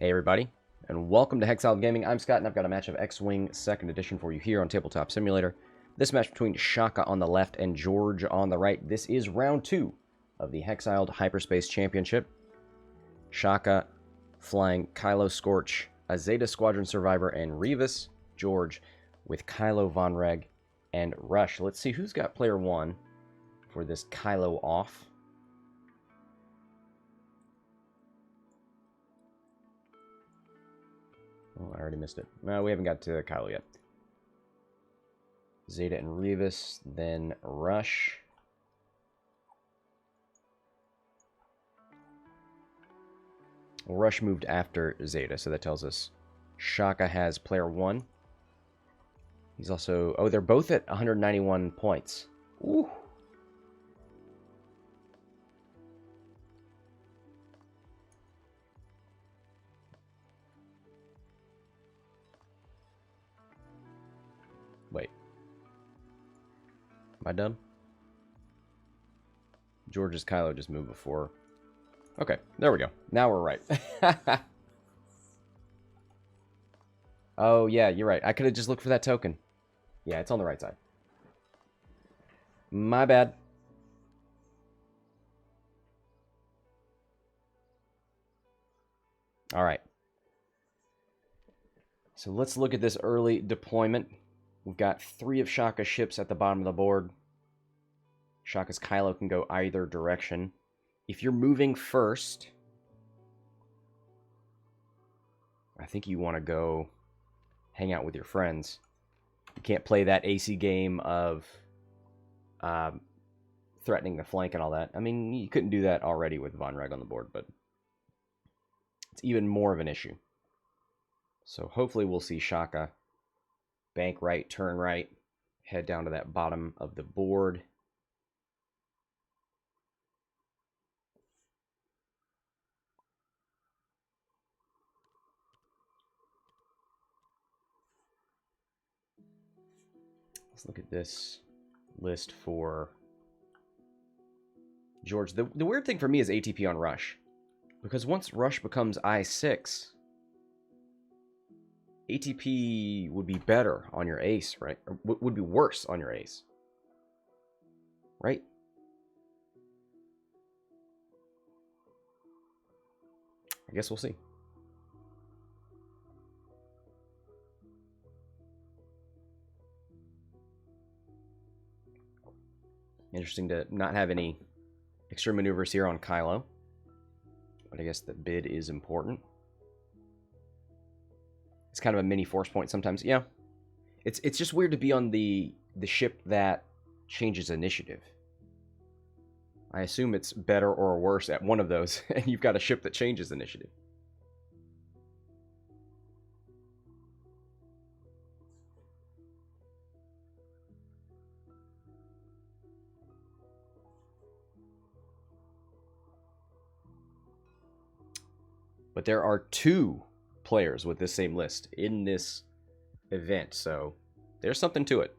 Hey everybody, and welcome to Hexiled Gaming. I'm Scott, and I've got a match of X-Wing 2nd Edition for you here on Tabletop Simulator. This match between Shoko on the left and George on the right. This is round 2 of the Hexiled Hyperspace Championship. Shoko flying Kylo, Scorch, a Zeta Squadron Survivor, and Rivas. George with Kylo, Vonreg, and Rush. Let's see who's got player 1 for this Kylo off. Oh, I already missed it. No, we haven't got to Kylo yet. Zeta and Rivas, then Rush. Well, Rush moved after Zeta, so that tells us Shoko has player 1. He's also... Oh, they're both at 191 points. Ooh. Wait. Am I dumb? George's Kylo just moved before. Okay, there we go. Now we're right. Oh, yeah, you're right. I could have just looked for that token. Yeah, it's on the right side. My bad. All right. So let's look at this early deployment. We've got 3 of Shoko's ships at the bottom of the board. Shoko's Kylo can go either direction. If you're moving first, I think you want to go hang out with your friends. You can't play that AC game of threatening the flank and all that. I mean, you couldn't do that already with Vonreg on the board, but it's even more of an issue. So hopefully we'll see Shoko bank right, turn right, head down to that bottom of the board. Let's look at this list for George. The weird thing for me is ATP on Rush. Because once Rush becomes I6, ATP would be better on your ace, right? Or would be worse on your ace. Right? I guess we'll see. Interesting to not have any extra maneuvers here on Kylo. But I guess the bid is important. It's kind of a mini force point sometimes. Yeah. It's just weird to be on the ship that changes initiative. I assume it's better or worse at one of those, and you've got a ship that changes initiative. But there are 2 players with this same list in this event, so there's something to it.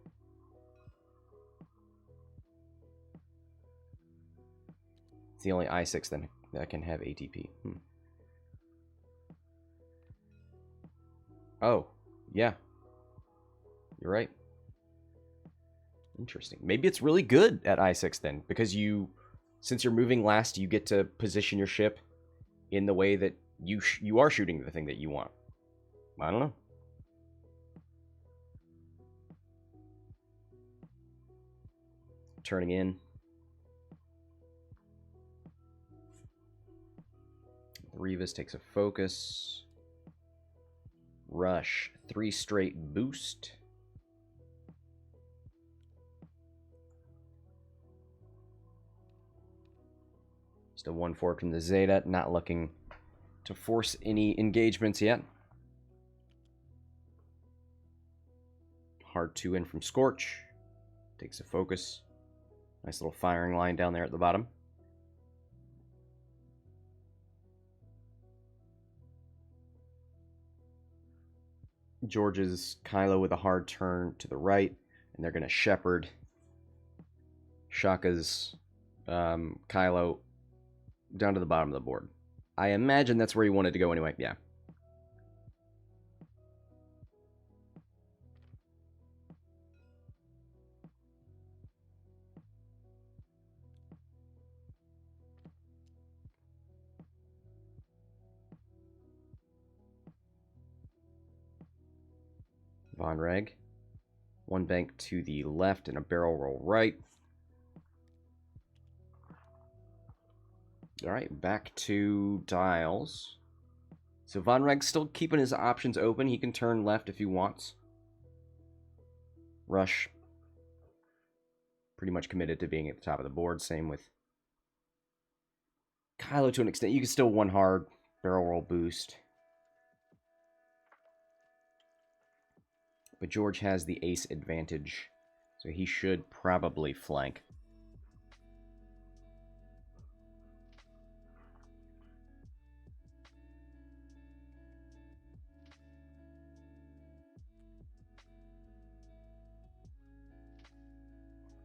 It's the only I6 that can have ATP. Oh, yeah. You're right. Interesting. Maybe it's really good at I6 then, because since you're moving last, you get to position your ship in the way that you are shooting the thing that you want. I don't know. Turning in. Rivas takes a focus. Rush. 3 straight boost. Just a 1-4 from the Zeta. Not looking to force any engagements yet. Hard 2 in from Scorch. Takes a focus. Nice little firing line down there at the bottom. George's Kylo with a hard turn to the right, and they're going to shepherd Shoko's Kylo down to the bottom of the board. I imagine that's where he wanted to go anyway. Yeah. Vonreg. One bank to the left and a barrel roll right. Alright, back to dials. So Vonreg's still keeping his options open. He can turn left if he wants. Rush. Pretty much committed to being at the top of the board. Same with Kylo to an extent. You can still one hard barrel roll boost. But George has the ace advantage. So he should probably flank.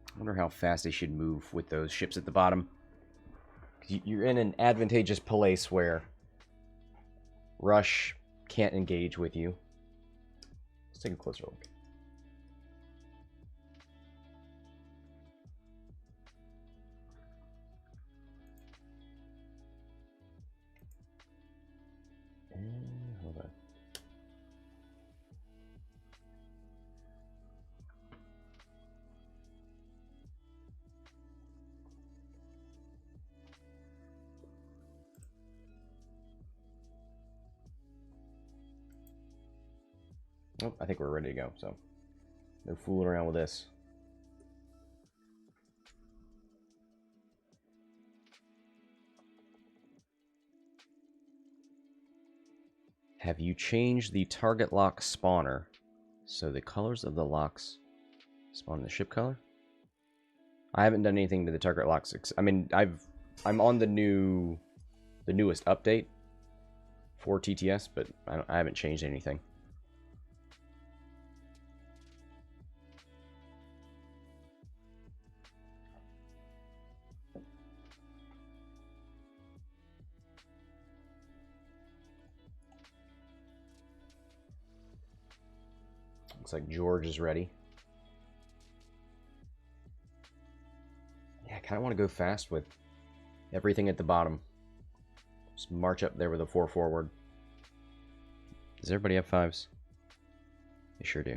I wonder how fast they should move with those ships at the bottom. You're in an advantageous place where Rush can't engage with you. Let's take a closer look. Hold on. Oh, I think we're ready to go, so no fooling around with this. Have you changed the target lock spawner so the colors of the locks spawn the ship color? I haven't done anything to the target locks. I mean, I'm on the newest update for TTS, but I haven't changed anything. Looks like George is ready. Yeah, I kind of want to go fast with everything at the bottom. Just march up there with a 4 forward. Does everybody have 5s? They sure do.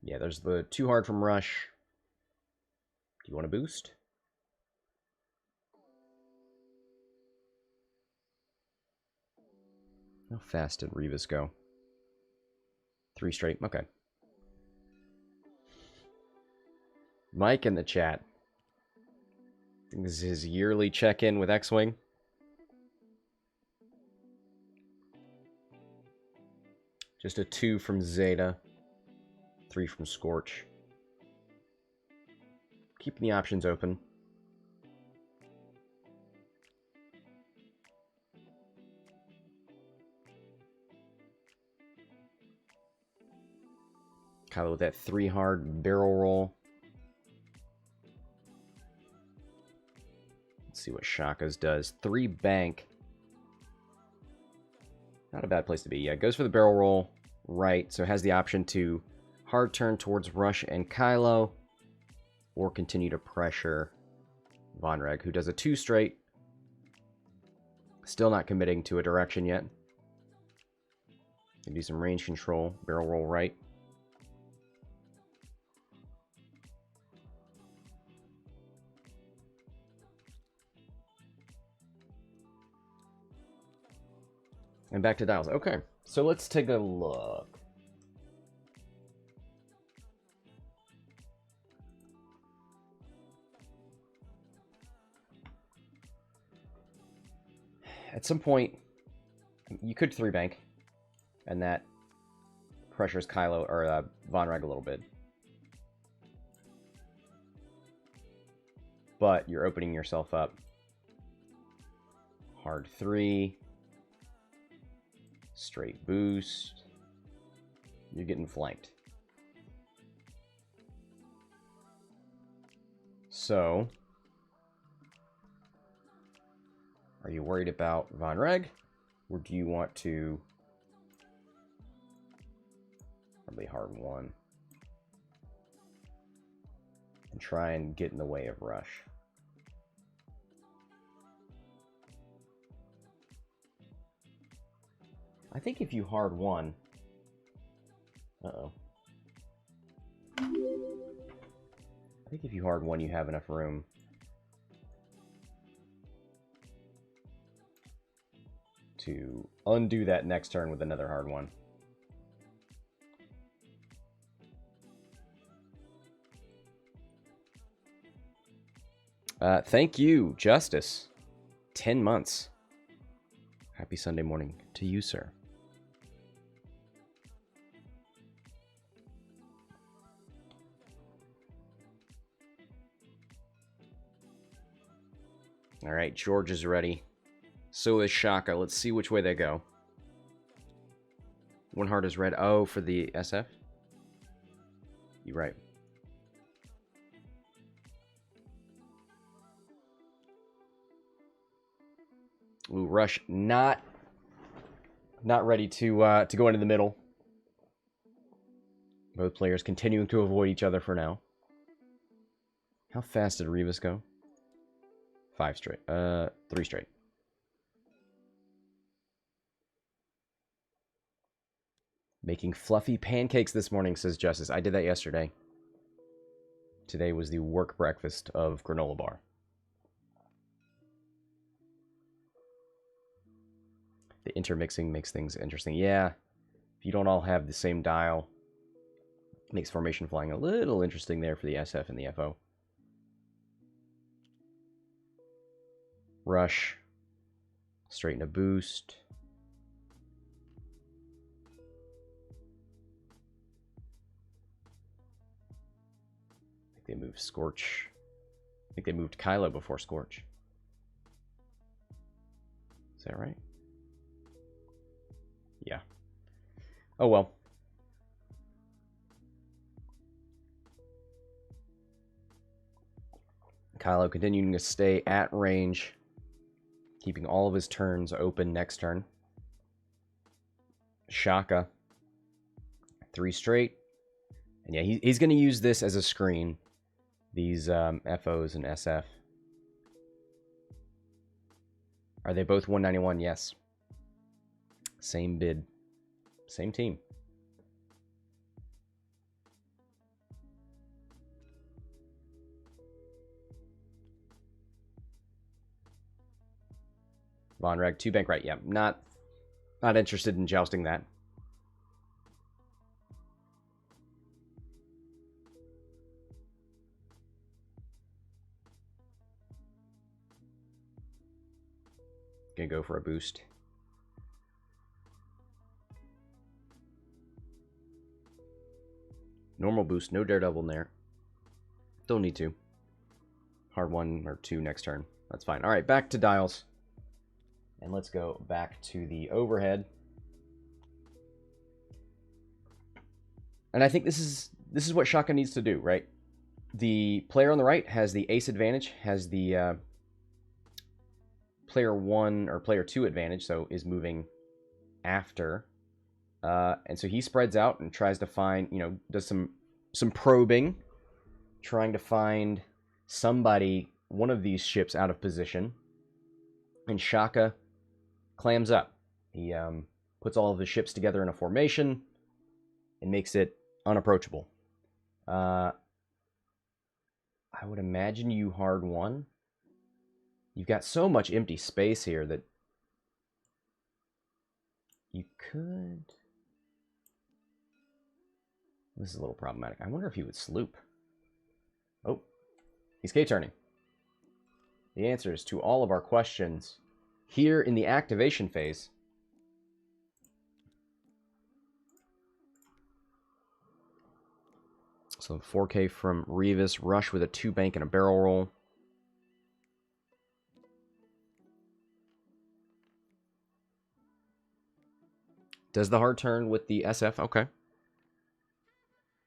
Yeah, there's the 2 hard from Rush. Do you want to boost? How fast did Rivas go? 3 straight? Okay. Mike in the chat. I think this is his yearly check-in with X-Wing. Just a 2 from Zeta. 3 from Scorch. Keeping the options open. Kylo with that 3 hard barrel roll. Let's see what Shoko's does. 3 bank. Not a bad place to be. Yeah, goes for the barrel roll right, so has the option to hard turn towards Rush and Kylo, or continue to pressure Vonreg, who does a 2 straight. Still not committing to a direction yet. Can do some range control, barrel roll right. And back to dials. Okay, so let's take a look. At some point, you could 3 bank, and that pressures Kylo or Vonreg a little bit. But you're opening yourself up. Hard 3. Straight boost. You're getting flanked. So, are you worried about Vonreg? Or do you want to Probably hard 1. And try and get in the way of rush. I think if you hard 1... Uh-oh. I think if you hard 1, you have enough room to undo that next turn with another hard 1. Thank you, Justice. 10 months. Happy Sunday morning to you, sir. All right, George is ready. So is Shoko. Let's see which way they go. One heart is red. Oh, for the SF? You're right. Ooh, Rush not ready to go into the middle. Both players continuing to avoid each other for now. How fast did Rivas go? 5 straight. 3 straight. Making fluffy pancakes this morning, says Justice. I did that yesterday. Today was the work breakfast of granola bar. The intermixing makes things interesting. Yeah, if you don't all have the same dial, it makes formation flying a little interesting there for the SF and the FO. Rush. Straighten a boost. I think they moved Scorch. I think they moved Kylo before Scorch. Is that right? Yeah. Oh well. Kylo continuing to stay at range, keeping all of his turns open next turn. Shoko. 3 straight. And yeah, he's going to use this as a screen. These FOs and SF. Are they both 191? Yes. Same bid. Same team. Vonreg, 2 bank right. Yeah, not interested in jousting that. Gonna go for a boost. Normal boost, no Daredevil in there. Don't need to. Hard 1 or 2 next turn. That's fine. All right, back to dials. And let's go back to the overhead. And I think this is what Shoko needs to do, right? The player on the right has the ace advantage, has the player 1 or player 2 advantage, so is moving after. And so he spreads out and tries to find, does some probing, trying to find somebody, one of these ships out of position. And Shoko clams up. He puts all of the ships together in a formation and makes it unapproachable. I would imagine you hard 1. You've got so much empty space here that you could... This is a little problematic. I wonder if he would sloop. Oh, he's K-turning. The answers to all of our questions here in the activation phase. So 4K from Rivas. Rush with a 2 bank and a barrel roll. Does the hard turn with the SF? Okay.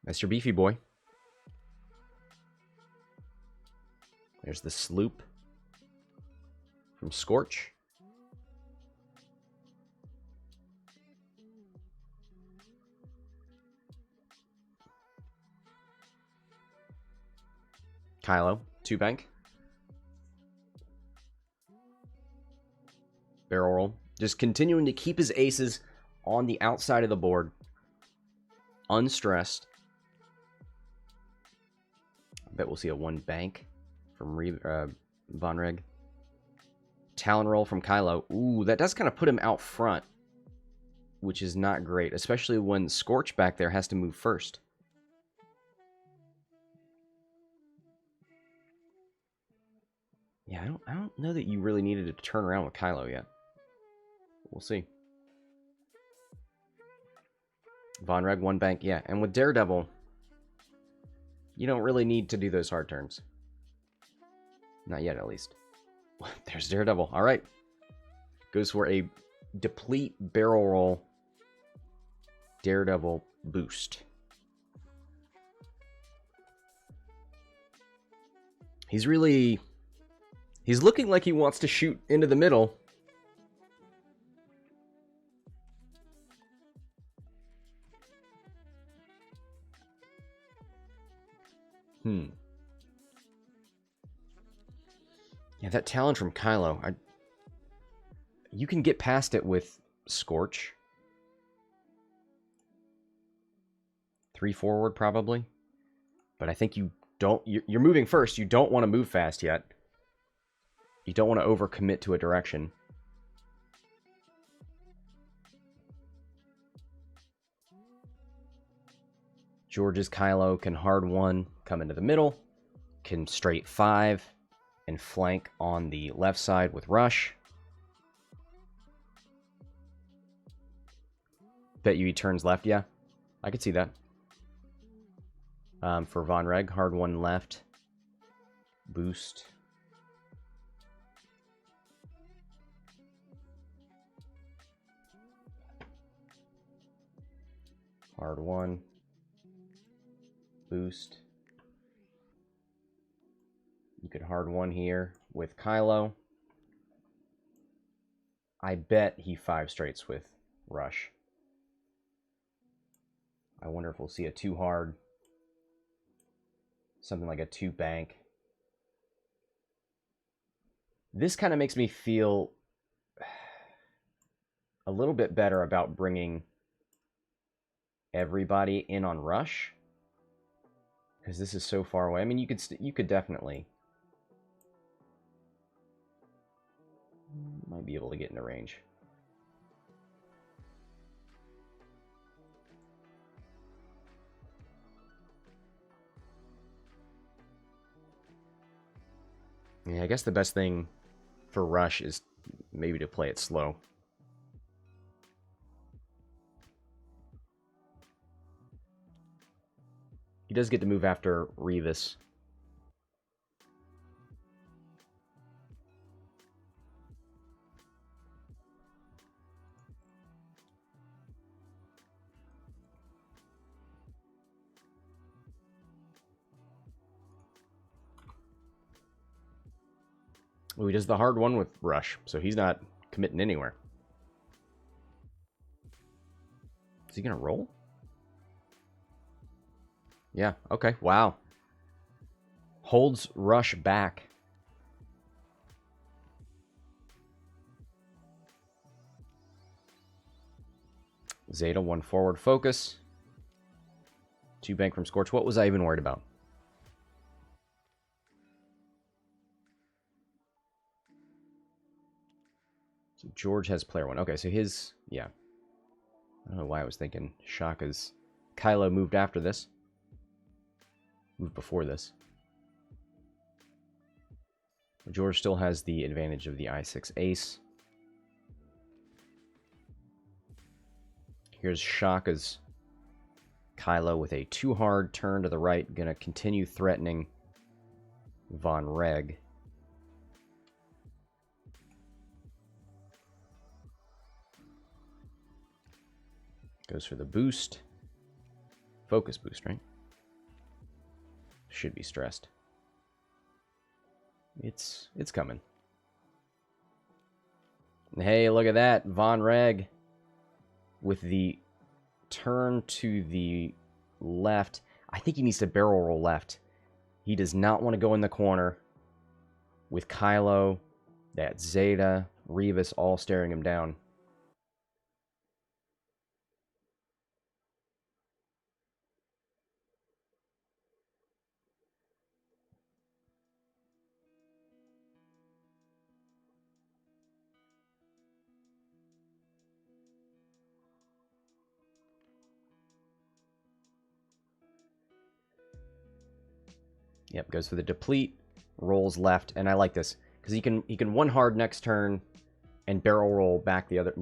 That's your beefy boy. There's the sloop from Scorch. Kylo. 2-bank. Barrel roll. Just continuing to keep his aces on the outside of the board. Unstressed. I bet we'll see a 1-bank from Vonreg. Talon roll from Kylo. Ooh, that does kind of put him out front, which is not great, especially when Scorch back there has to move first. Yeah, I don't know that you really needed to turn around with Kylo yet. We'll see. Vonreg, 1-bank, yeah. And with Daredevil, you don't really need to do those hard turns. Not yet, at least. There's Daredevil. All right. Goes for a deplete barrel roll Daredevil boost. He's looking like he wants to shoot into the middle. Yeah, that talent from Kylo. You can get past it with Scorch. 3 forward, probably. But I think you don't... You're moving first. You don't want to move fast yet. You don't want to overcommit to a direction. George's Kylo can hard 1, come into the middle, can straight 5, and flank on the left side with Rush. Bet you he turns left, yeah. I could see that. For Vonreg, hard 1 left. Boost. Hard 1. Boost. You could hard 1 here with Kylo. I bet he 5 straights with Rush. I wonder if we'll see a 2 hard. Something like a 2 bank. This kind of makes me feel a little bit better about bringing everybody in on Rush. Because this is so far away. I mean, you could definitely... Might be able to get into range. Yeah, I guess the best thing for Rush is maybe to play it slow. He does get to move after Rivas. Well, he does the hard 1 with Rush, so he's not committing anywhere. Is he going to roll? Yeah, okay, wow. Holds Rush back. Zeta, 1 forward focus. 2 bank from Scorch. What was I even worried about? So George has player 1. Okay, so his... Yeah. I don't know why I was thinking Shoka's... Kylo moved after this. Moved before this. George still has the advantage of the I6 ace. Here's Shoka's Kylo with a 2 hard turn to the right. Gonna continue threatening Vonreg. Goes for the boost. Focus boost, right? Should be stressed. It's coming. Hey, look at that. Vonreg with the turn to the left. I think he needs to barrel roll left. He does not want to go in the corner with Kylo, that Zeta, Rivas all staring him down. Yep, goes for the deplete, rolls left, and I like this because he can one hard next turn and barrel roll back the other.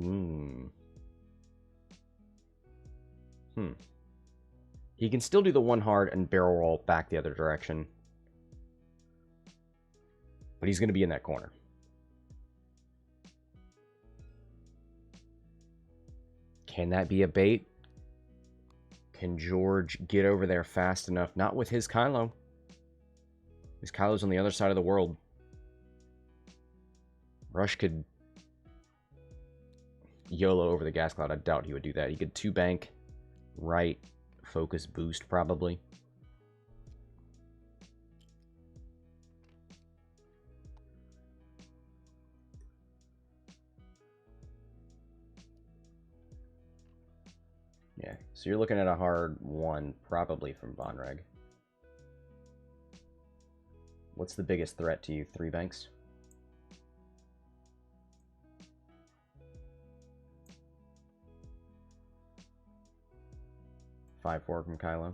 He can still do the one hard and barrel roll back the other direction, but he's going to be in that corner. Can that be a bait? Can George get over there fast enough? Not with his Kylo. His Kylo's on the other side of the world. Rush could YOLO over the gas cloud. I doubt he would do that. He could 2-bank, right, focus boost probably. Yeah, so you're looking at a hard 1 probably from Vonreg. What's the biggest threat to you? 3 banks? $5-4 from Kylo.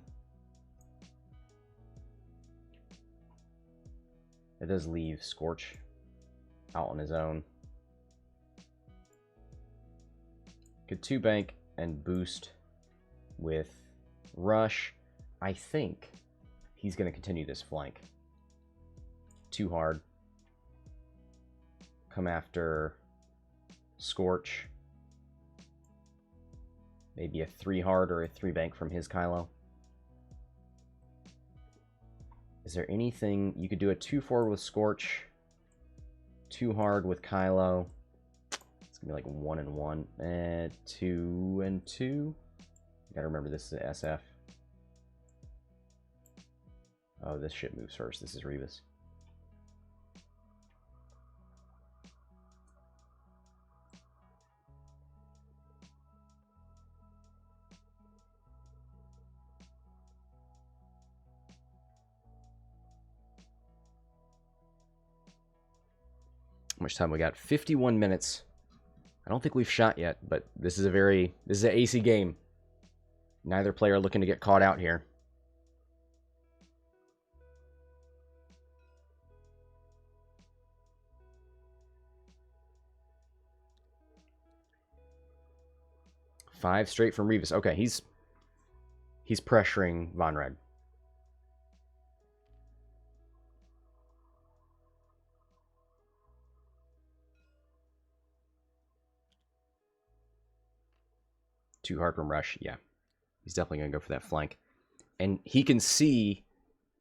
It does leave Scorch out on his own. Could 2-bank and boost with Rush. I think he's going to continue this flank. 2 hard. Come after Scorch. Maybe a 3 hard or a 3-bank from his Kylo. Is there anything... You could do a 2 forward with Scorch. 2 hard with Kylo. It's going to be like 1 and 1. 2 and 2. You gotta remember this is SF. Oh, this shit moves first. This is Rivas. How much time we got? 51 minutes. I don't think we've shot yet, but this is an AC game. Neither player looking to get caught out here. Five straight from Rivas. Okay, he's pressuring Vonreg. Too hard from Rush, yeah. He's definitely going to go for that flank. And he can see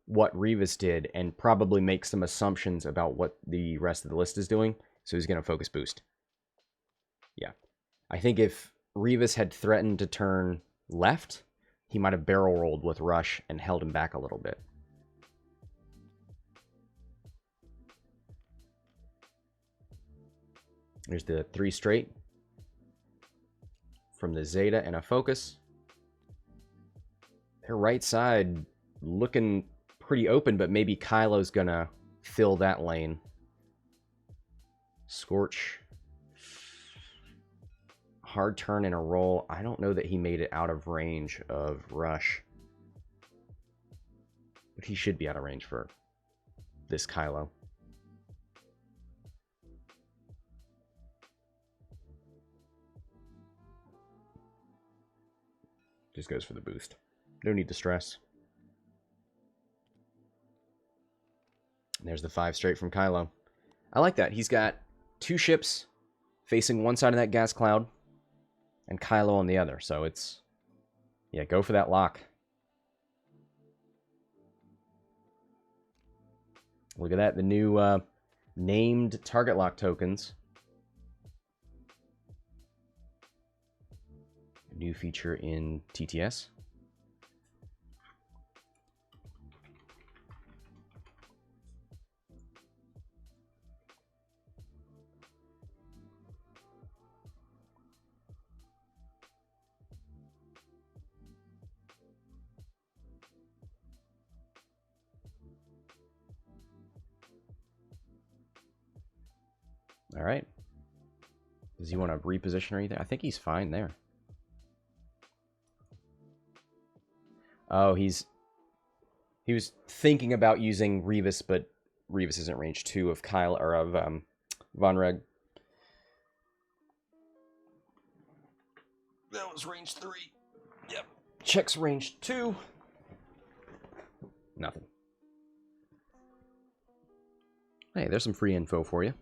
what Rivas did and probably make some assumptions about what the rest of the list is doing. So he's going to focus boost. Yeah. I think if Rivas had threatened to turn left, he might have barrel rolled with Rush and held him back a little bit. There's the 3 straight from the Zeta and a focus. Their right side looking pretty open, but maybe Kylo's gonna fill that lane. Scorch. Hard turn and a roll. I don't know that he made it out of range of Rush. But he should be out of range for this Kylo. Just goes for the boost. No need to stress. And there's the 5 straight from Kylo. I like that. He's got 2 ships facing one side of that gas cloud and Kylo on the other. So it's... yeah, go for that lock. Look at that. The new named target lock tokens. New feature in TTS. All right. Does he want to reposition or anything? I think he's fine there. Oh, he was thinking about using Rivas, but Rivas isn't range 2 of Kylo or of Vonreg. That was range 3. Yep. Checks range 2. Nothing. Hey, there's some free info for you.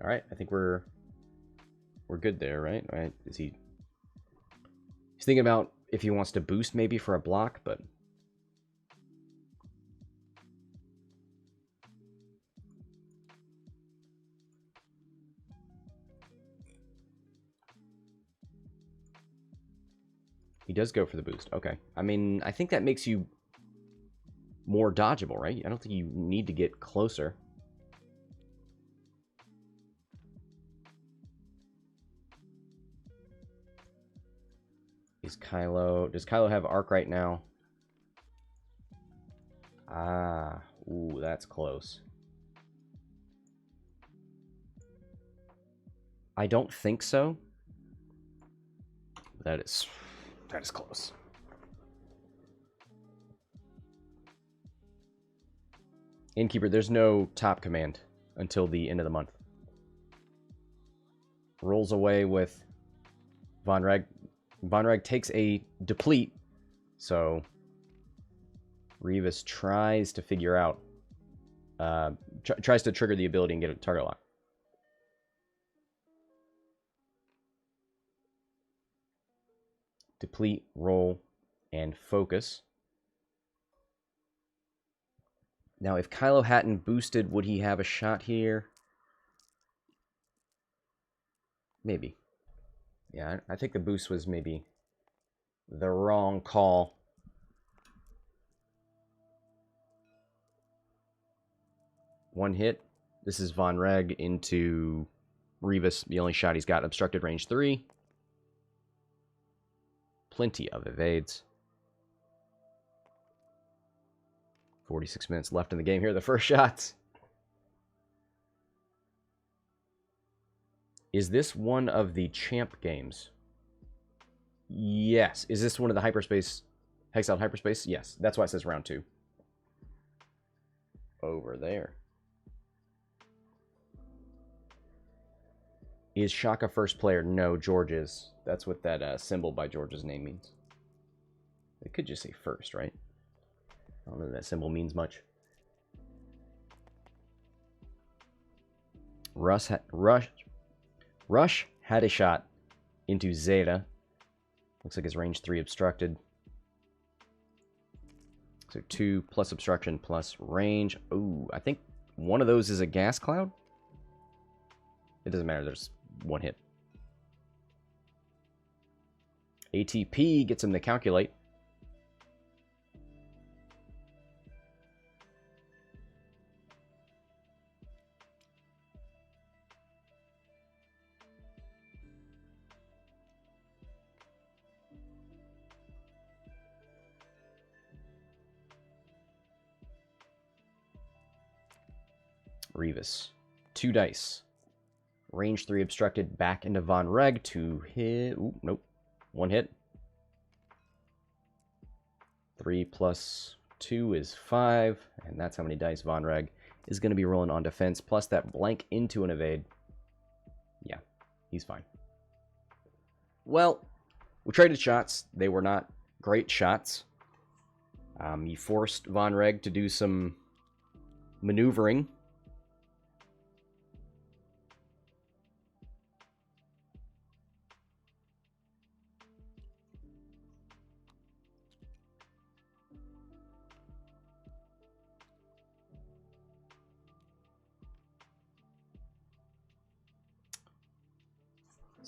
All right, I think we're good there, right? Right? Is he's thinking about if he wants to boost maybe for a block, but he does go for the boost. Okay. I mean, I think that makes you more dodgeable, right? I don't think you need to get closer. Does Kylo have arc right now? Ah, ooh, that's close. I don't think so. That is close. Innkeeper, there's no top command until the end of the month. Rolls away with Vonreg. Vonreg takes a deplete, so Rivas tries to figure out, tries to trigger the ability and get a target lock. Deplete, roll, and focus. Now, if Kylo hadn't boosted, would he have a shot here? Maybe. Yeah, I think the boost was maybe the wrong call. One hit. This is Vonreg into Rivas. The only shot he's got. Obstructed range 3. Plenty of evades. 46 minutes left in the game here. The first shots. Is this one of the champ games? Yes. Is this one of the hyperspace, Hexiled hyperspace? Yes. That's why it says round 2. Over there. Is Shoko first player? No, George is. That's what that symbol by George's name means. It could just say first, right? I don't know if that symbol means much. Rush had a shot into Zeta. Looks like his range 3 obstructed. So 2 plus obstruction plus range. Ooh, I think one of those is a gas cloud. It doesn't matter. There's one hit. ATP gets him to calculate. Rivas. 2 dice. Range 3 obstructed back into Vonreg. 2 hit. Ooh, nope. 1 hit. 3 plus 2 is 5. And that's how many dice Vonreg is going to be rolling on defense. Plus that blank into an evade. Yeah, he's fine. Well, we traded shots. They were not great shots. He forced Vonreg to do some maneuvering.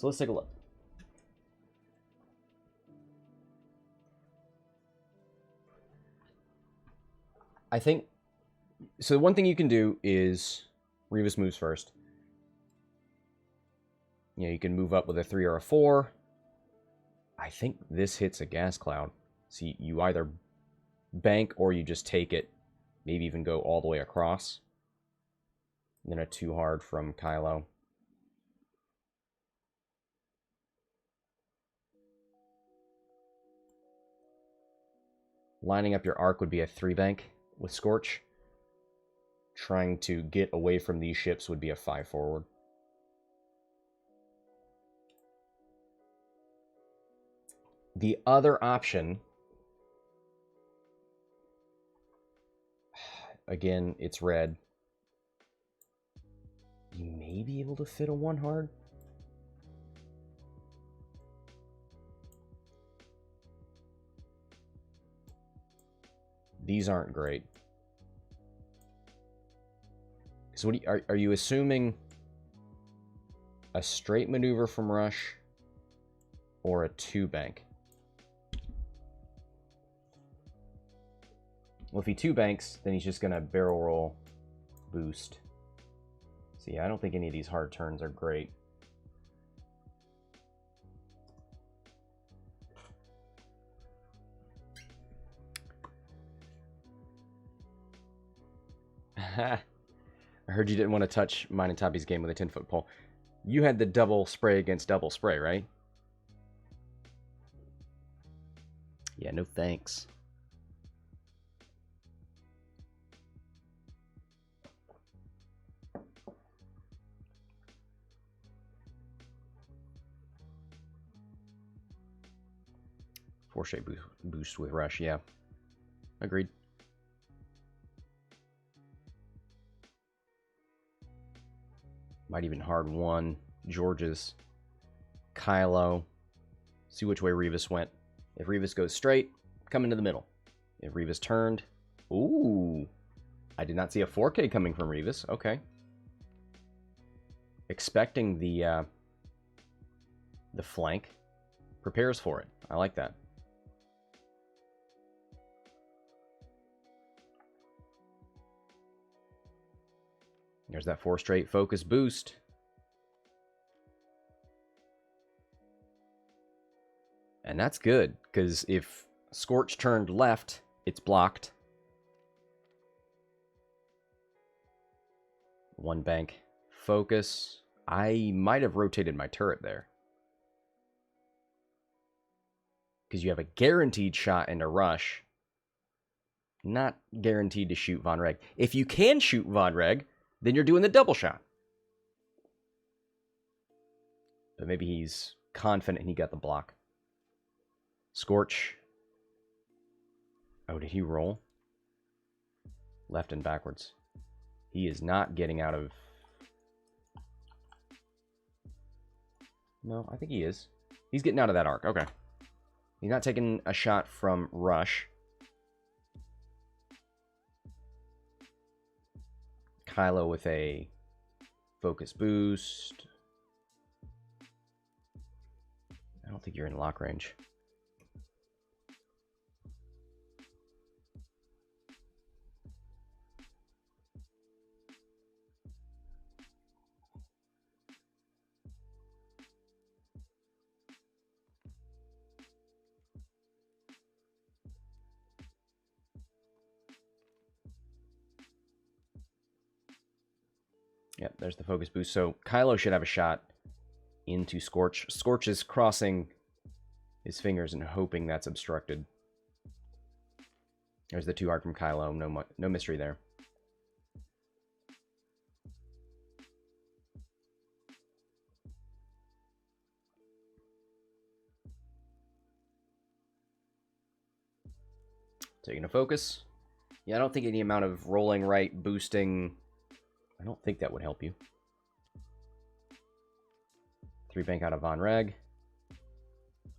So let's take a look. I think, so one thing you can do is, Rivas moves first. You know, you can move up with a 3 or a 4. I think this hits a gas cloud. So you either bank or you just take it, maybe even go all the way across. And then a 2 hard from Kylo. Lining up your arc would be a 3 bank with Scorch. Trying to get away from these ships would be a 5 forward. The other option, again, it's red. You may be able to fit a 1 hard. These aren't great. So what are you assuming a straight maneuver from Rush or a 2 bank? Well, if he 2 banks, then he's just going to barrel roll boost. See, I don't think any of these hard turns are great. I heard you didn't want to touch mine and Toppy's game with a 10-foot pole. You had the double spray against double spray, right? Yeah, no thanks. Four straight boost with Rush, yeah. Agreed. Might even hard 1. George's. Kylo. See which way Rivas went. If Rivas goes straight, come into the middle. If Rivas turned, ooh. I did not see a 4K coming from Rivas. Okay. Expecting the flank. Prepares for it. I like that. There's that 4 straight focus boost. And that's good, because if Scorch turned left, it's blocked. 1 bank. Focus. I might have rotated my turret there. Because you have a guaranteed shot and a rush. Not guaranteed to shoot Vonreg. If you can shoot Vonreg, then you're doing the double shot. But maybe he's confident he got the block. Scorch. Oh, did he roll? Left and backwards. He is not getting out of... No, I think he is. He's getting out of that arc. Okay. He's not taking a shot from Rush. Kylo with a focus boost. I don't think you're in lock range. Yep, there's the focus boost. So Kylo should have a shot into Scorch. Scorch is crossing his fingers and hoping that's obstructed. There's the 2 hard from Kylo. No mystery there. Taking a focus. Yeah, I don't think any amount of rolling right, boosting... I don't think that would help you. 3 bank out of Vonreg.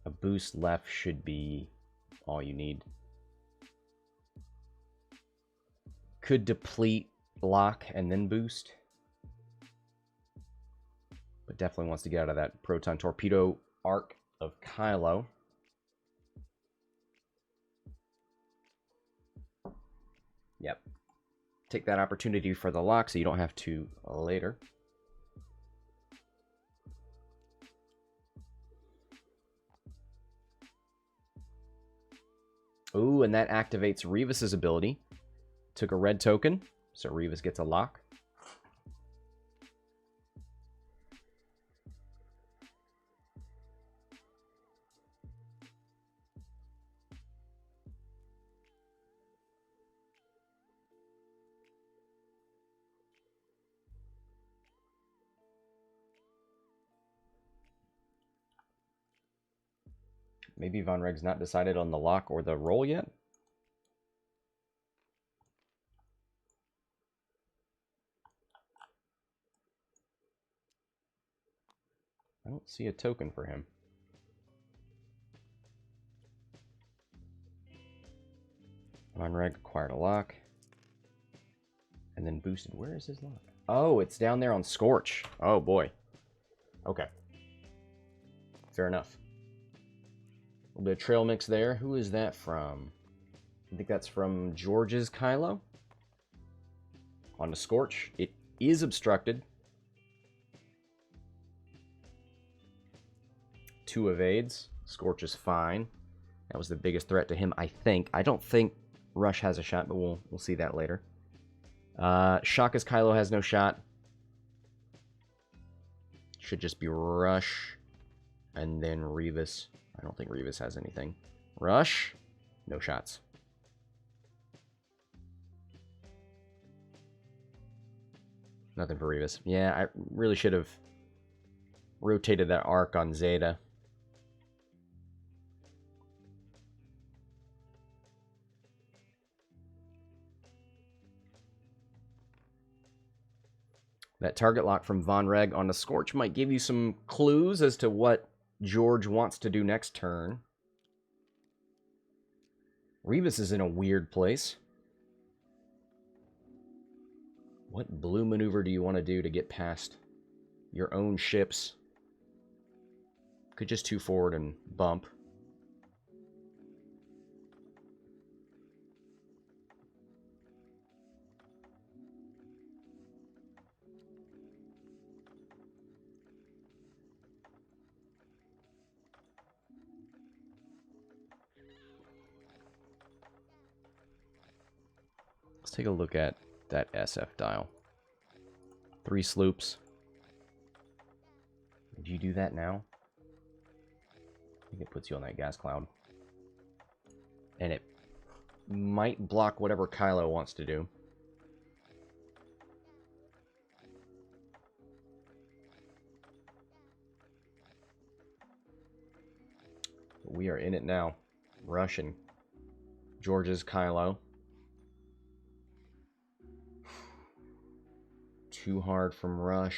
A boost left should be all you need. Could deplete, lock, and then boost. but definitely wants to get out of that proton torpedo arc of Kylo. Yep. Take that opportunity for the lock so you don't have to later. Ooh, and that activates Rivas' ability. Took a red token, so Rivas gets a lock. Maybe Vonreg's not decided on the lock or the roll yet. I don't see a token for him. Vonreg acquired a lock. And then boosted. Where is his lock? Oh, it's down there on Scorch. Oh, boy. Okay. Fair enough. A little bit of trail mix there. Who is that from? I think that's from George's Kylo. On to Scorch. It is obstructed. 2 evades. Scorch is fine. That was the biggest threat to him, I think. I don't think Rush has a shot, but we'll see that later. Shoka's Kylo has no shot. Should just be Rush. And then Rivas. I don't think Rivas has anything. Rush. No shots. Nothing for Rivas. Yeah, I really should have rotated that arc on Zeta. That target lock from Vonreg on the Scorch might give you some clues as to what George wants to do next turn. Rivas is in a weird place. What blue maneuver do you want to do to get past your own ships? Could just 2 forward and bump. Let's take a look at that SF dial. 3 sloops. Did you do that now? I think it puts you on that gas cloud. And it might block whatever Kylo wants to do. But we are in it now. Russian. George's Kylo. Too hard from Rush.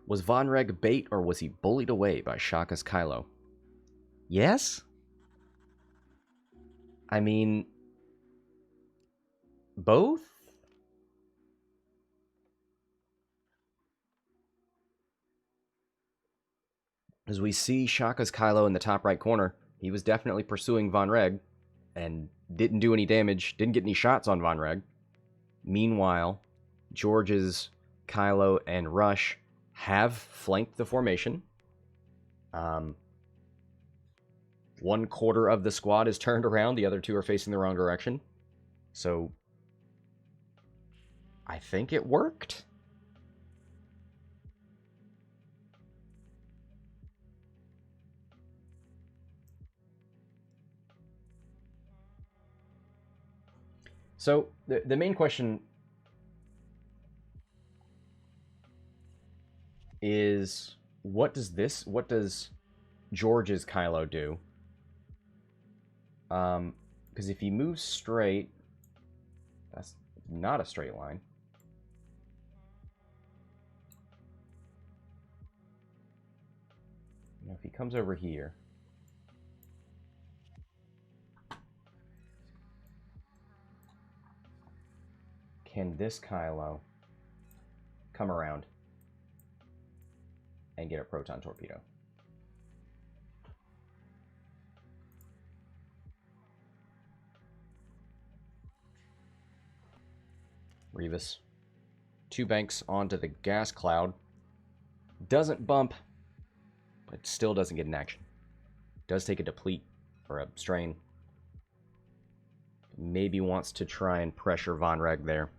Was Vonreg bait or was he bullied away by Shoka's Kylo? Yes? I mean, both? As we see Shoka's Kylo in the top right corner, he was definitely pursuing Vonreg and didn't do any damage, didn't get any shots on Vonreg. Meanwhile, George's Kylo and Rush have flanked the formation. 1/4 of the squad is turned around, the other 2 are facing the wrong direction. So, I think it worked. So, the main question is, what does George's Kylo do? Because if he moves straight, that's not a straight line. Now, if he comes over here, Can this Kylo come around and get a proton torpedo? Rivas. 2 banks onto the gas cloud. Doesn't bump, but still doesn't get an action. Does take a deplete or a strain. Maybe wants to try and pressure Vonreg there.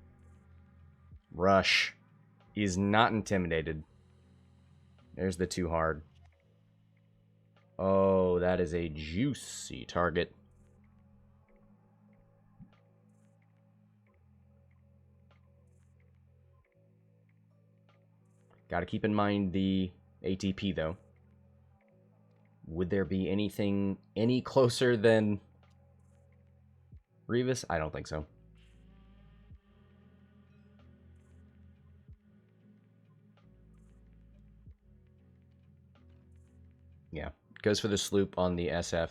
Rush is not intimidated. There's the 2 hard. Oh, that is a juicy target. Got to keep in mind the ATP, though. Would there be anything any closer than Rivas? I don't think so. Yeah, goes for the sloop on the SF.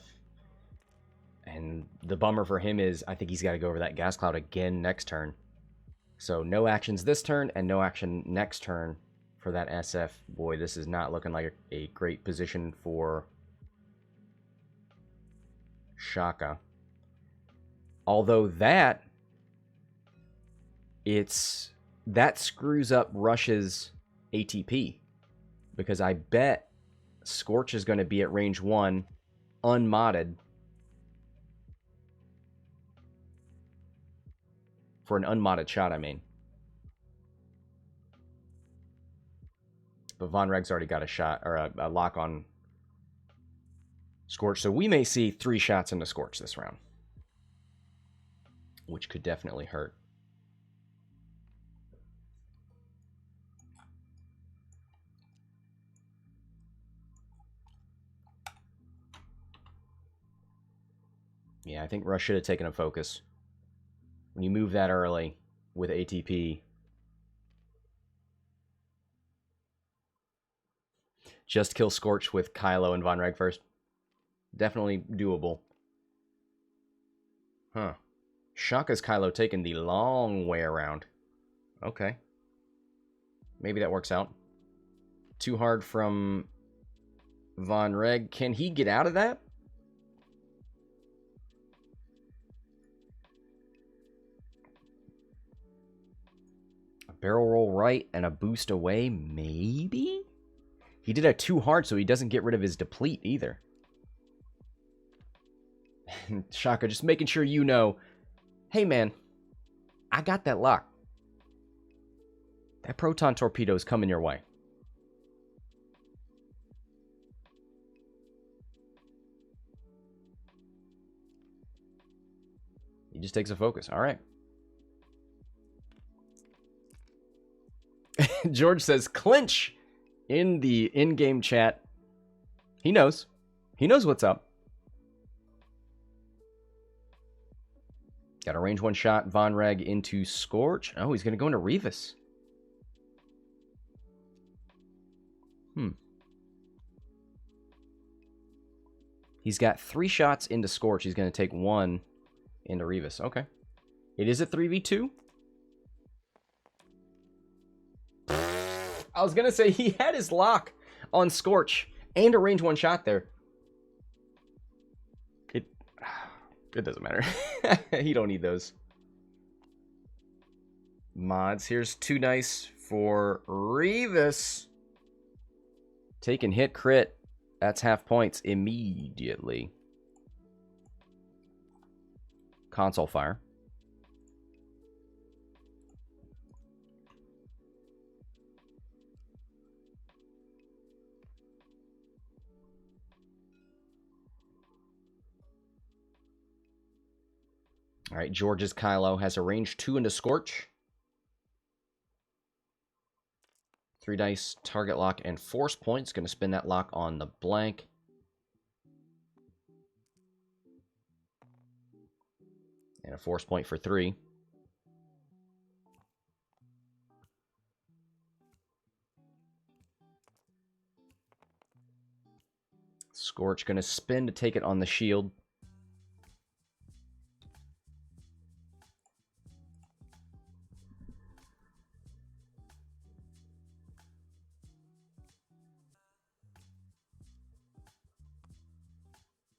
And the bummer for him is I think he's got to go over that gas cloud again next turn. So no actions this turn and no action next turn for that SF. Boy, this is not looking like a great position for Shoko. Although that screws up Rush's ATP, because I bet Scorch is going to be at range 1 unmodded for an unmodded shot, I mean. But Vonreg's already got a shot, or a lock on Scorch, so we may see 3 shots into Scorch this round, which could definitely hurt. Yeah, I think Rush should have taken a focus. When you move that early with ATP, just kill Scorch with Kylo and Vonreg first. Definitely doable. Huh. Shoko's Kylo taking the long way around. Okay. Maybe that works out. 2 hard from Vonreg. Can he get out of that? A barrel roll right and a boost away, maybe? He did a 2 hard, so he doesn't get rid of his deplete either. Shoko, just making sure you know, hey man, I got that lock. That proton torpedo is coming your way. He just takes a focus. All right. George says, clinch in the in-game chat. He knows. He knows what's up. Got a range 1 shot. Vonreg into Scorch. Oh, he's going to go into Rivas. He's got 3 shots into Scorch. He's going to take 1 into Rivas. Okay. It is a 3v2. I was going to say he had his lock on Scorch and a range 1 shot there. It doesn't matter. He don't need those. Mods. Here's 2 dice for Rivas. Take and hit crit. That's half points immediately. Console fire. All right, George's Kylo has a range 2 into Scorch. 3 dice, target lock, and force points. Going to spin that lock on the blank. And a force point for 3. Scorch going to spin to take it on the shield.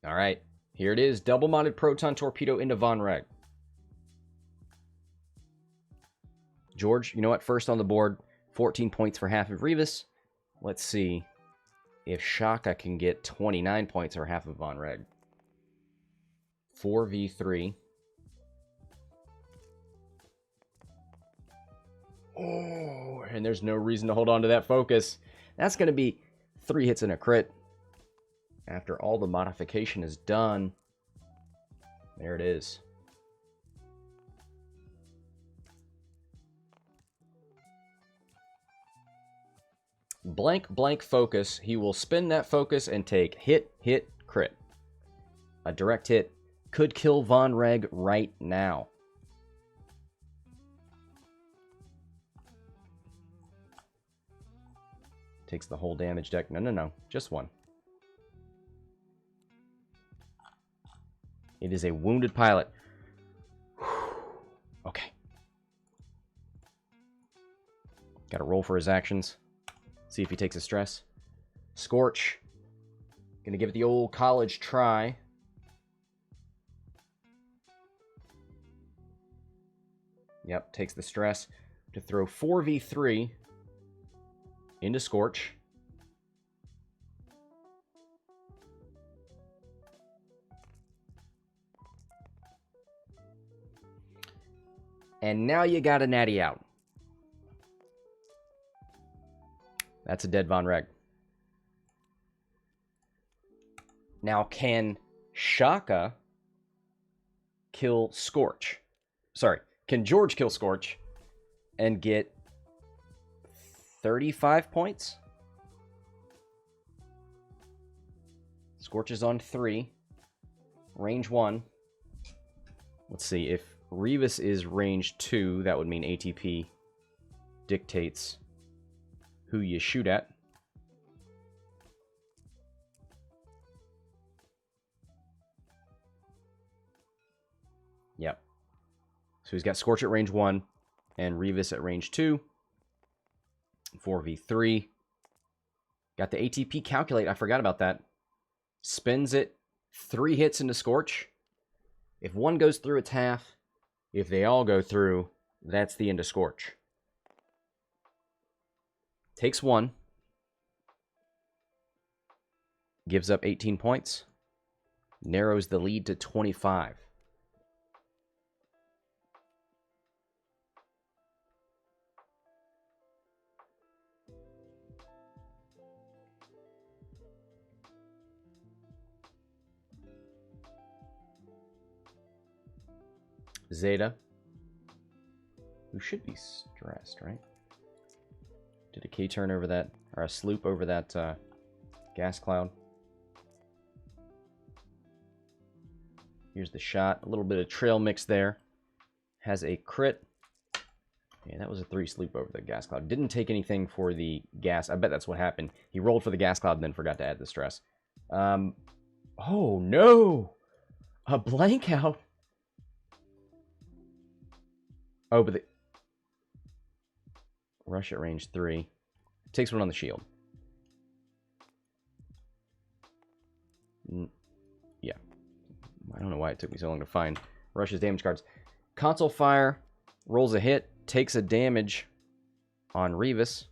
All right, here it is. Double-mounted proton torpedo into Vonreg. George, you know what? First on the board, 14 points for half of Rivas. Let's see if Shoko can get 29 points or half of Vonreg. 4v3. Oh, and there's no reason to hold on to that focus. That's going to be 3 hits and a crit. After all the modification is done. There it is. Blank, blank focus. He will spin that focus and take hit, hit, crit. A direct hit could kill Vonreg right now. Takes the whole damage deck. No. Just one. It is a wounded pilot. Okay. Got to roll for his actions. See if he takes a stress. Scorch. Gonna give it the old college try. Yep, takes the stress to throw 4v3 into Scorch. And now you got a natty out. That's a dead Vonreg. Now, can Shoko kill Scorch? Sorry, can George kill Scorch and get 35 points? Scorch is on 3. Range 1. Let's see, if Rivas is range 2, that would mean ATP dictates who you shoot at. Yep. So he's got Scorch at range 1 and Rivas at range 2. 4v3. Got the ATP calculate. I forgot about that. Spins it. 3 hits into Scorch. If one goes through, it's half. If they all go through, that's the end of Scorch. Takes 1. Gives up 18 points. Narrows the lead to 25. Zeta, who should be stressed, right? Did a K-turn over that, or a sloop over that gas cloud. Here's the shot. A little bit of trail mix there. Has a crit. Yeah, that was a 3 sloop over the gas cloud. Didn't take anything for the gas. I bet that's what happened. He rolled for the gas cloud and then forgot to add the stress. Oh, no! A blank out. Oh, but the rush at range 3. Takes 1 on the shield. Yeah. I don't know why it took me so long to find Rush's damage cards. Console fire. Rolls a hit. Takes a damage on Rivas.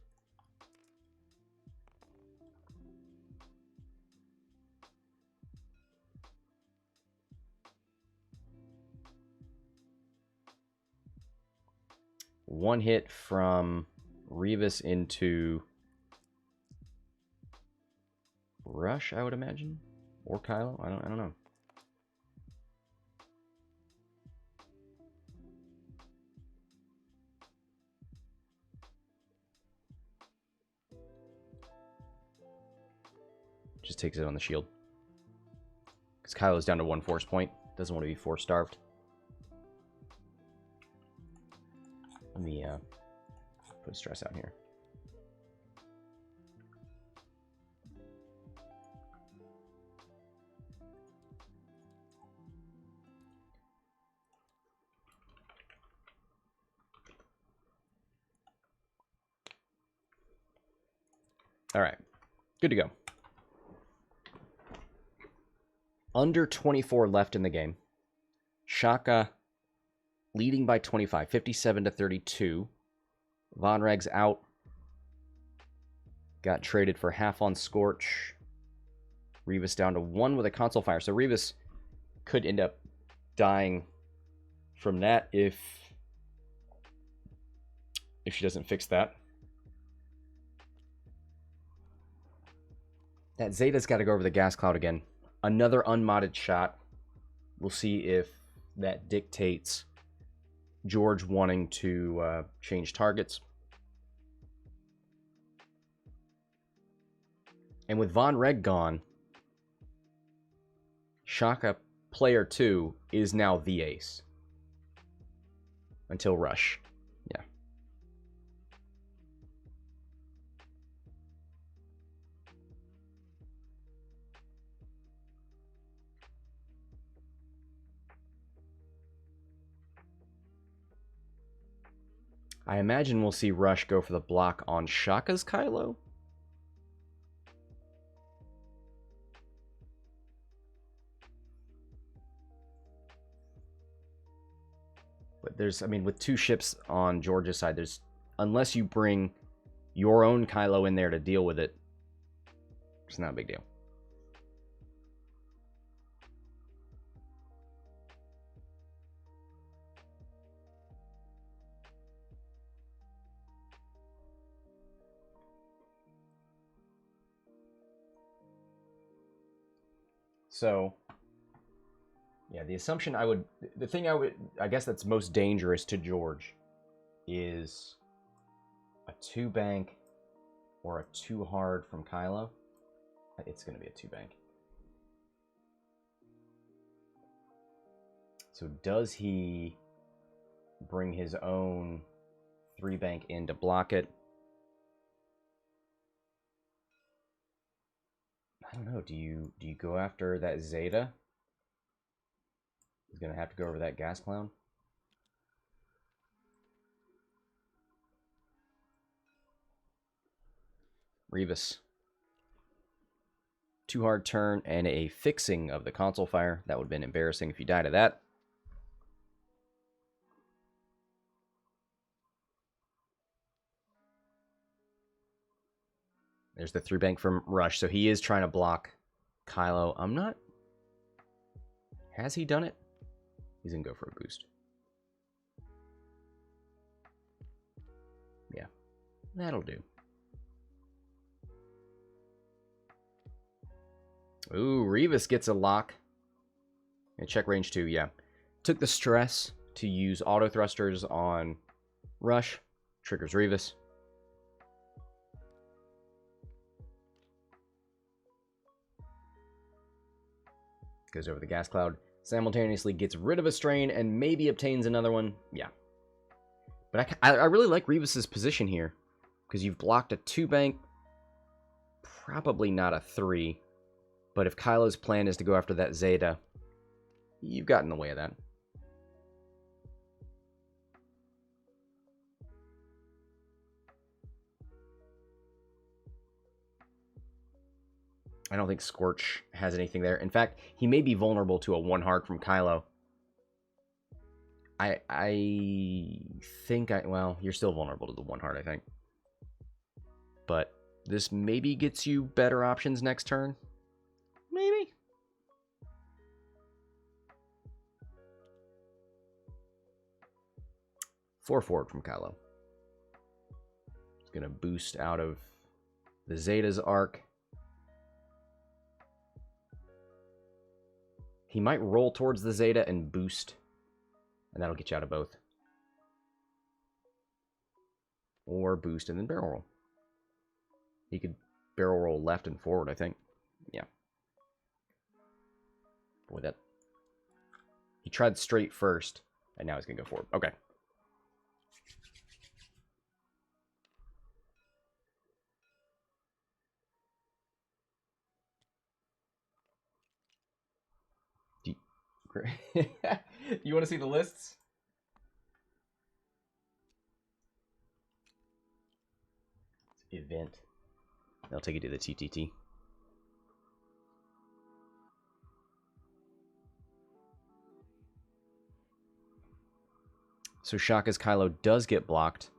One hit from Rivas into Rush, I would imagine, or Kylo. I don't know. Just takes it on the shield because Kylo's down to 1 force point. Doesn't want to be force starved. Let me put stress out here. All right, good to go. under 24 left in the game. Shoko leading by 25, 57 to 32. Vonreg's out. Got traded for half on Scorch. Rivas down to 1 with a console fire. So Rivas could end up dying from that if she doesn't fix that. That Zeta's got to go over the gas cloud again. Another unmodded shot. We'll see if that dictates George wanting to change targets. And with Vonreg gone, Shoko player 2 is now the ace. Until Rush. Yeah. I imagine we'll see Rush go for the block on Shoko's Kylo. But there's, I mean, with 2 ships on George's side, there's, unless you bring your own Kylo in there to deal with it, it's not a big deal. So, yeah, the assumption I guess that's most dangerous to George is a 2-bank or a 2-hard from Kylo. It's going to be a 2-bank. So does he bring his own 3-bank in to block it? I don't know. Do you go after that Zeta? He's gonna have to go over that gas cloud. Rivas. 2-hard turn and a fixing of the console fire. That would have been embarrassing if you died of that. There's the 3-bank from Rush. So he is trying to block Kylo. I'm not... Has he done it? He's going to go for a boost. Yeah. That'll do. Ooh, Rivas gets a lock. And check range 2, yeah. Took the stress to use auto thrusters on Rush. Triggers Rivas. Goes over the gas cloud, simultaneously gets rid of a strain and maybe obtains another one. Yeah. But I really like Rivas' position here because you've blocked a 2-bank, probably not a 3. But if Kylo's plan is to go after that Zeta, you've got in the way of that. I don't think Scorch has anything there. In fact, he may be vulnerable to a 1-hard from Kylo. I think well, you're still vulnerable to the 1-hard, I think. But this maybe gets you better options next turn. Maybe. Four forward from Kylo. It's gonna boost out of the Zeta's arc. He might roll towards the Zeta and boost, and that'll get you out of both. Or boost and then barrel roll. He could barrel roll left and forward, I think. Yeah. Boy, that... He tried straight first, and now he's going to go forward. Okay. You want to see the lists? Event. They'll take you to the TTT. So Shaka's Kylo does get blocked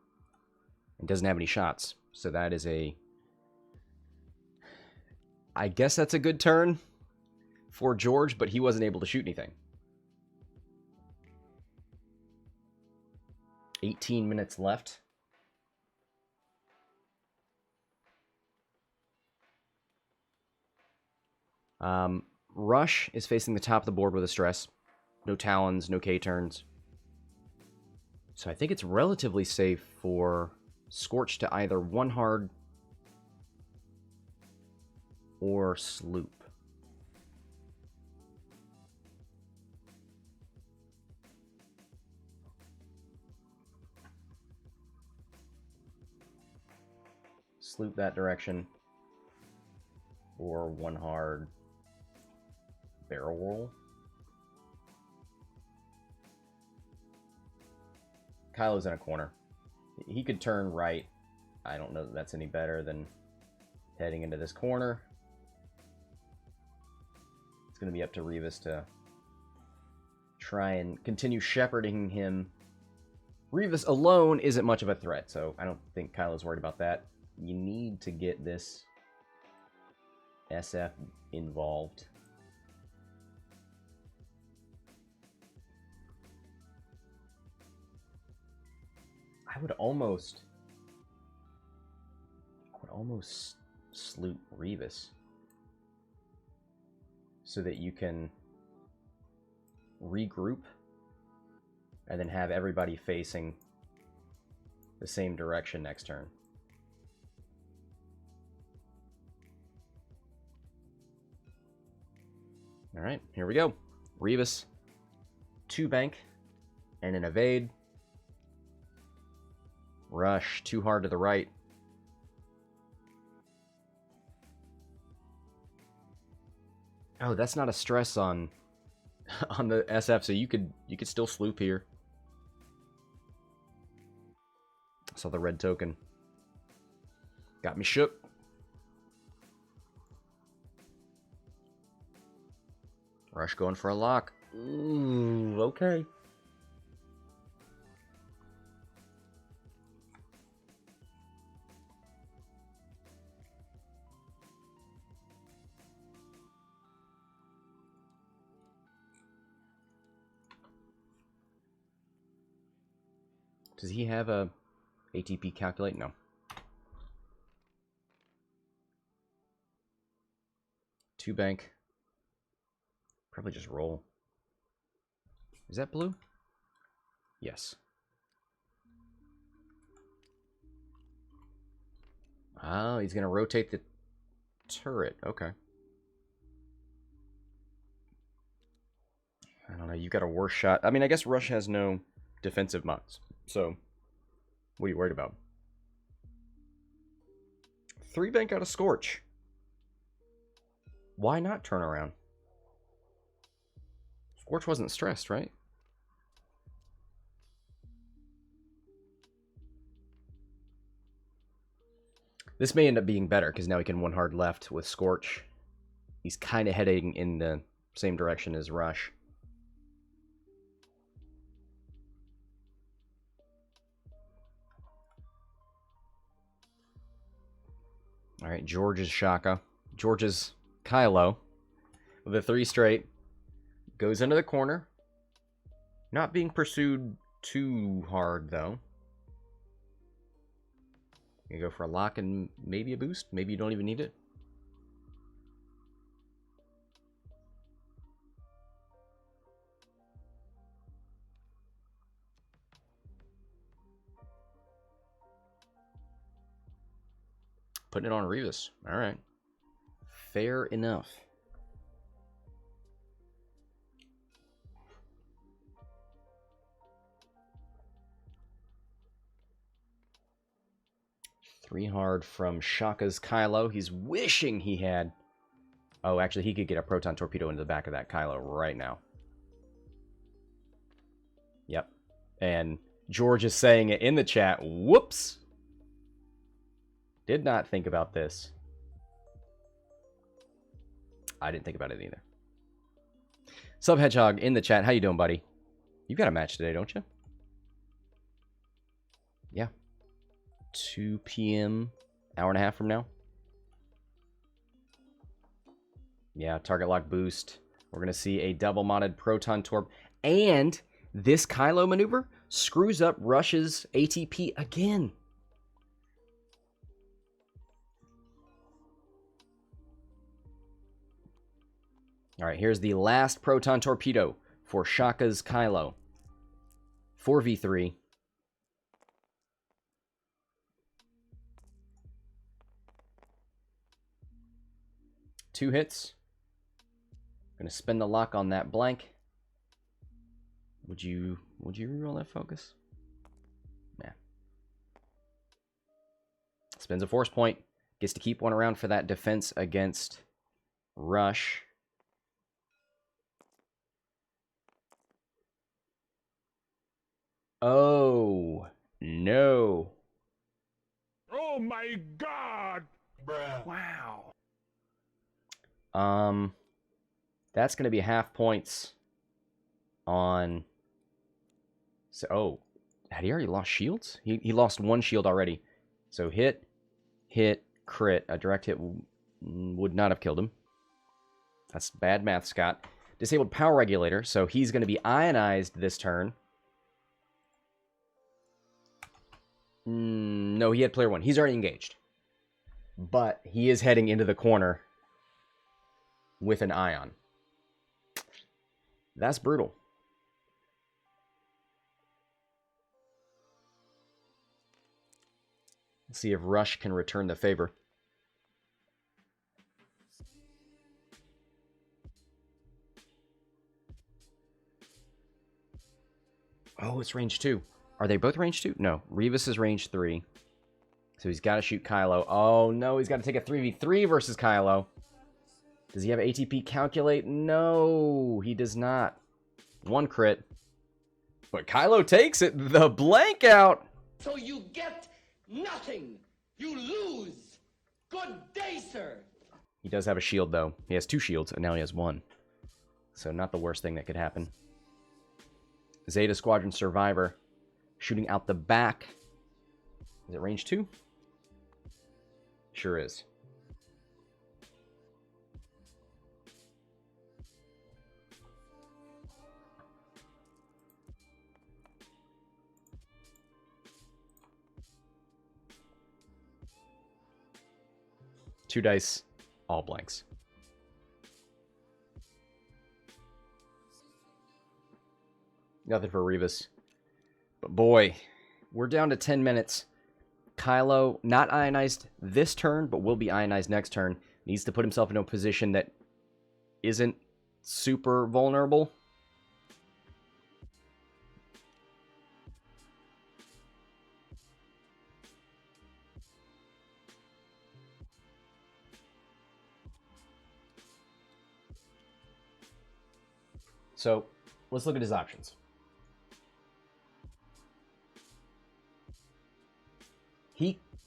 and doesn't have any shots. So that is a... I guess that's a good turn for George, but he wasn't able to shoot anything. 18 minutes left. Rush is facing the top of the board with a stress. No Talons, no K-turns. So I think it's relatively safe for Scorch to either one hard or sloop. Sloop that direction. Or one hard barrel roll. Kylo's in a corner. He could turn right. I don't know that that's any better than heading into this corner. It's going to be up to Rivas to try and continue shepherding him. Rivas alone isn't much of a threat, so I don't think Kylo's worried about that. You need to get this SF involved. I would almost sloop Rivas so that you can regroup and then have everybody facing the same direction next turn. All right, here we go. Rivas, 2 bank and an evade. Rush, too hard to the right. Oh, that's not a stress on the SF, so you could still sloop here. I saw the red token. Got me shook. Rush going for a lock. Ooh, okay. Does he have a ATP calculate? No. Two bank. Probably just roll. Is that blue? Yes. Oh, he's going to rotate the turret. Okay. I don't know. You got a worse shot. I mean, I guess Rush has no defensive mods. So, what are you worried about? 3 bank out of Scorch. Why not turn around? Scorch wasn't stressed, right? This may end up being better, because now he can one hard left with Scorch. He's kind of heading in the same direction as Rush. Alright, George's Shaka. George's Kylo. With a 3 straight. Goes into the corner. Not being pursued too hard, though. You go for a lock and maybe a boost. Maybe you don't even need it. Putting it on Rivas. All right. Fair enough. Three hard from Shaka's Kylo. He's wishing he had... Oh, actually, he could get a proton torpedo into the back of that Kylo right now. Yep. And George is saying it in the chat. Whoops. Did not think about this. I didn't think about it either. Sub Hedgehog in the chat. How you doing, buddy? You got a match today, don't you? Yeah. 2 p.m. Hour and a half from now. Yeah, target lock boost. We're going to see a double modded proton torp. And this Kylo maneuver screws up Rush's ATP again. All right, here's the last proton torpedo for Shoka's Kylo. 4v3. Two hits. Gonna spin the lock on that blank. Would you reroll that focus? Nah. Spins a force point. Gets to keep one around for that defense against Rush. Oh, no. Oh my god! Bruh. Wow. That's going to be half points on... So, oh, had he already lost shields? He lost one shield already. So hit, crit. A direct hit would not have killed him. That's bad math, Scott. Disabled power regulator, so he's going to be ionized this turn. No, he had player one. He's already engaged. But he is heading into the corner with an ion. That's brutal. Let's see if Rush can return the favor. Oh, it's range 2. Are they both range 2? No. Rivas is range 3. So he's got to shoot Kylo. Oh, no. He's got to take a 3v3 versus Kylo. Does he have ATP calculate? No, he does not. One crit. But Kylo takes it. The blank out. So you get nothing. You lose. Good day, sir. He does have a shield, though. He has 2 shields, and now he has 1. So not the worst thing that could happen. Zeta Squadron Survivor. Shooting out the back. Is it range 2? Sure is. Two dice, all blanks. Nothing for Rivas. But boy, we're down to 10 minutes. Kylo, not ionized this turn, but will be ionized next turn. Needs to put himself in a position that isn't super vulnerable. So, let's look at his options.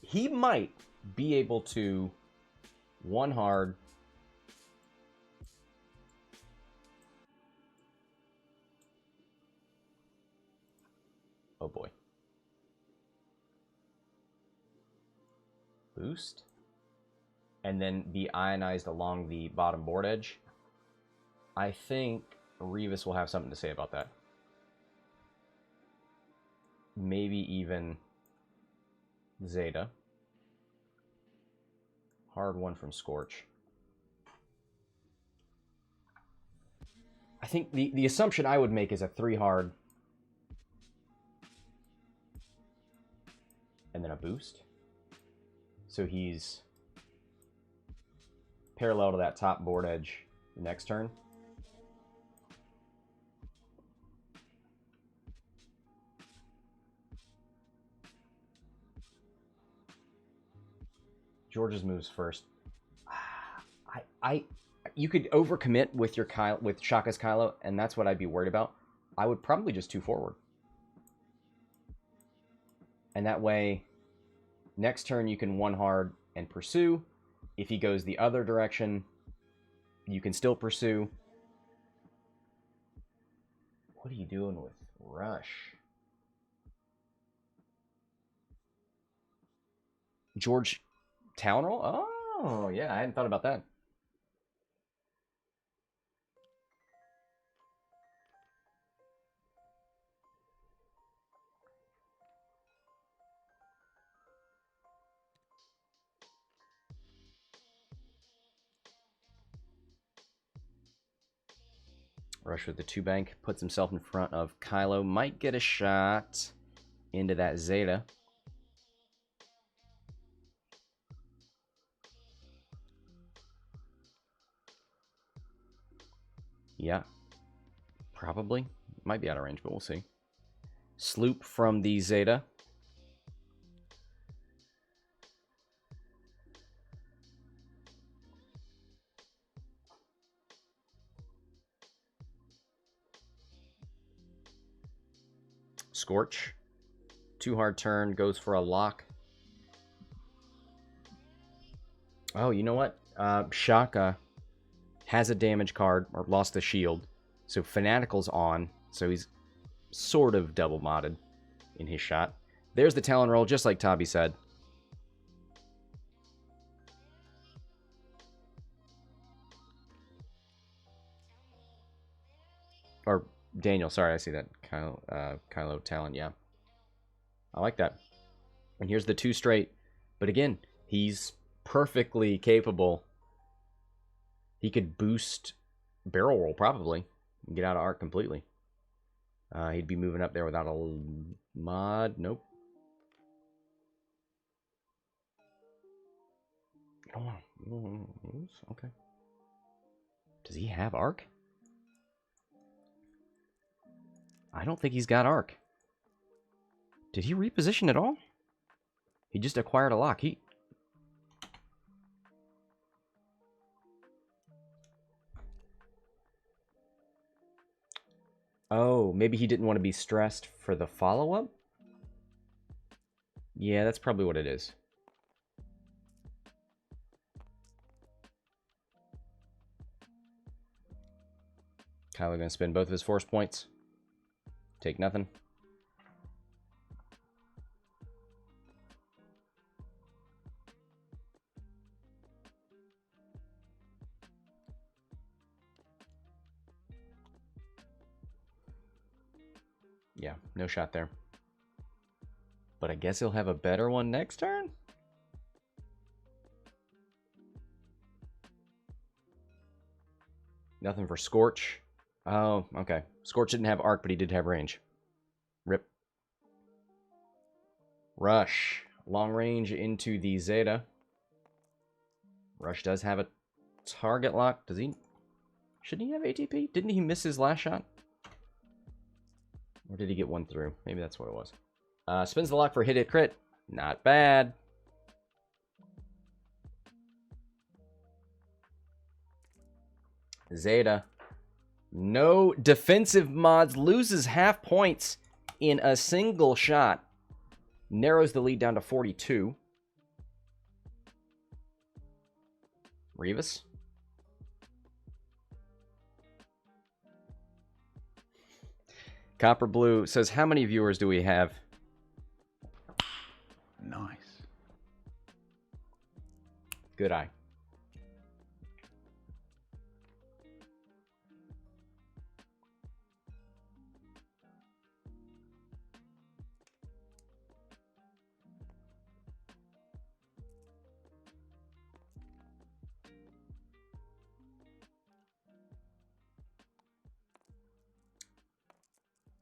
He might be able to one hard oh boy. Boost and then be ionized along the bottom board edge. I think Rivas will have something to say about that. Maybe even Zeta. Hard one from Scorch. I think the assumption I would make is a 3 hard. And then a boost. So he's parallel to that top board edge the next turn. George's moves first. You could overcommit with your with Shoka's Kylo, and that's what I'd be worried about. I would probably just 2 forward. And that way, next turn you can 1 hard and pursue. If he goes the other direction, you can still pursue. What are you doing with Rush? George Talon roll? Oh, yeah, I hadn't thought about that. Rush with the 2-bank, puts himself in front of Kylo. Might get a shot into that Zeta. Yeah. Probably. Might be out of range, but we'll see. Sloop from the Zeta. Scorch. 2-hard turn, goes for a lock. Oh, you know what? Shaka has a damage card, or lost the shield. So Fanatical's on, so he's sort of double modded in his shot. There's the Talon roll, just like Tabi said. Or Daniel, sorry, I see that. Kylo Talon, yeah. I like that. And here's the 2 straight. But again, he's perfectly capable. He could boost barrel roll, probably, and get out of arc completely. He'd be moving up there without a mod. Nope. Okay. Does he have arc? I don't think he's got arc. Did he reposition at all? He just acquired a lock. Oh, maybe he didn't want to be stressed for the follow-up? Yeah, that's probably what it is. Kylo gonna spend both of his force points. Take nothing. Yeah, no shot there. But I guess he'll have a better one next turn? Nothing for Scorch. Oh, okay. Scorch didn't have arc, but he did have range. Rip. Rush. Long range into the Zeta. Rush does have a target lock. Does he? Shouldn't he have ATP? Didn't he miss his last shot? Or did he get one through? Maybe that's what it was. Spins the lock for hit crit. Not bad. Zeta. No defensive mods. Loses half points in a single shot. Narrows the lead down to 42. Rivas. Copper Blue says, how many viewers do we have? Nice. Good eye.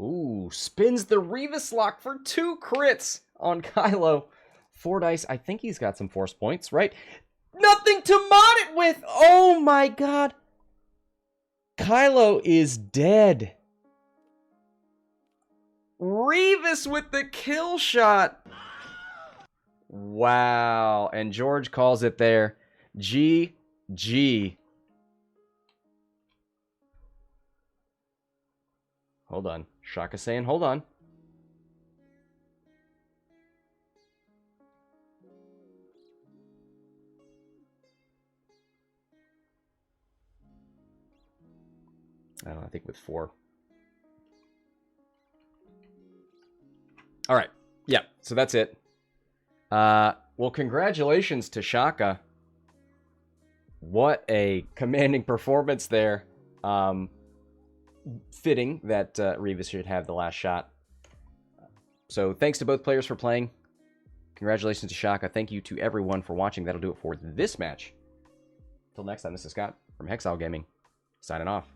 Ooh, spins the Rivas lock for 2 crits on Kylo. 4 dice. I think he's got some force points, right? Nothing to mod it with! Oh my god. Kylo is dead. Rivas with the kill shot. Wow. And George calls it there. GG. Hold on. Shaka saying, hold on. I don't know, I think with 4. All right. Yeah, so that's it. Well, congratulations to Shaka. What a commanding performance there. Fitting that Rivas should have the last shot. So thanks to both players for playing. Congratulations to Shaka. Thank you to everyone for watching. That'll do it for this match. Until next time, this is Scott from Hexiled Gaming, signing off.